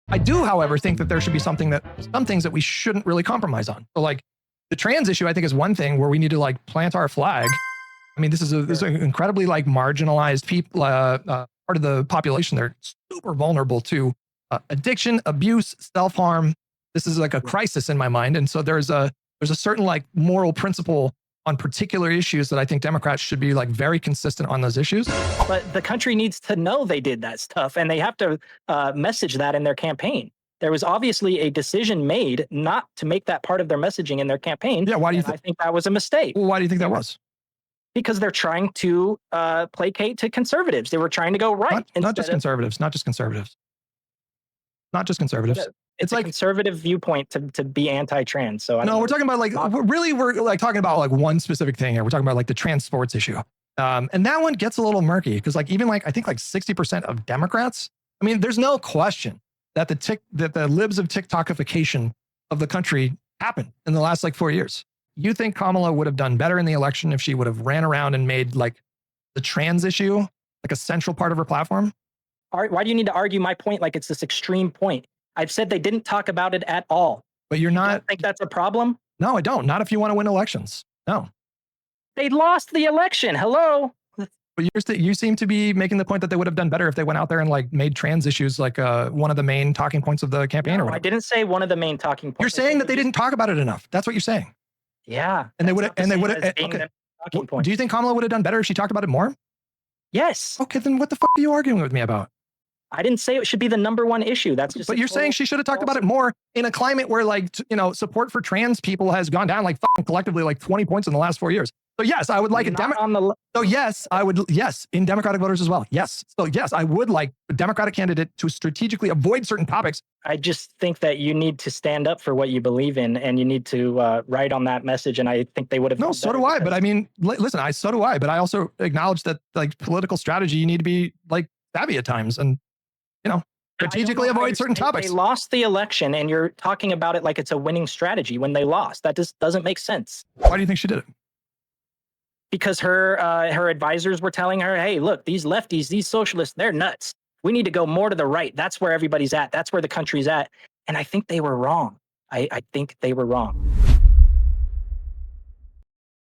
I do, however, think that there should be some things that we shouldn't really compromise on. So like the trans issue, I think is one thing where we need to like plant our flag. I mean, this is an incredibly like marginalized people, part of the population. They're super vulnerable to addiction, abuse, self-harm. This is like a crisis in my mind. And so there's a certain like moral principle on particular issues that I think Democrats should be like very consistent on those issues. But the country needs to know they did that stuff, and they have to message that in their campaign. There was obviously a decision made not to make that part of their messaging in their campaign. Yeah, why do you I think that was a mistake. Well, why do you think that was? Because they're trying to placate to conservatives. They were trying to go right. Not just conservatives. Not just conservatives. Not just conservatives. It's like a conservative viewpoint to be anti-trans. So no, we're talking about like we're like talking about like one specific thing here. We're talking about like the trans sports issue, and that one gets a little murky because like even like I think like 60% of Democrats. I mean, there's no question that the libs of TikTokification of the country happened in the last like 4 years. You think Kamala would have done better in the election if she would have ran around and made like the trans issue like a central part of her platform? Why do you need to argue my point like it's this extreme point? I've said they didn't talk about it at all. But you're not. You don't think that's a problem? No, I don't. Not if you want to win elections. No. They lost the election. Hello. But you seem to be making the point that they would have done better if they went out there and like made trans issues like one of the main talking points of the campaign. No, I didn't say one of the main talking points. You're saying that they didn't talk about it enough. That's what you're saying. Yeah. And they would have. Okay. Do you think Kamala would have done better if she talked about it more? Yes. Okay, then what the fuck are you arguing with me about? I didn't say it should be the #1 issue. That's just. But you're saying she should have talked about it more in a climate where like, support for trans people has gone down like fucking collectively like 20 points in the last 4 years. So yes, I would like So yes, I would. Yes, in Democratic voters as well. Yes. So yes, I would like a Democratic candidate to strategically avoid certain topics. I just think that you need to stand up for what you believe in, and you need to write on that message. And I think they would have. No, so do I. But I mean, listen, so do I. But I also acknowledge that like political strategy, you need to be like savvy at times, and strategically avoid certain topics. They lost the election, and you're talking about it like it's a winning strategy when they lost. That just doesn't make sense. Why do you think she did it? Because her advisors were telling her, hey, look, these lefties, these socialists, they're nuts. We need to go more to the right. That's where everybody's at. That's where the country's at. And I think they were wrong. I think they were wrong.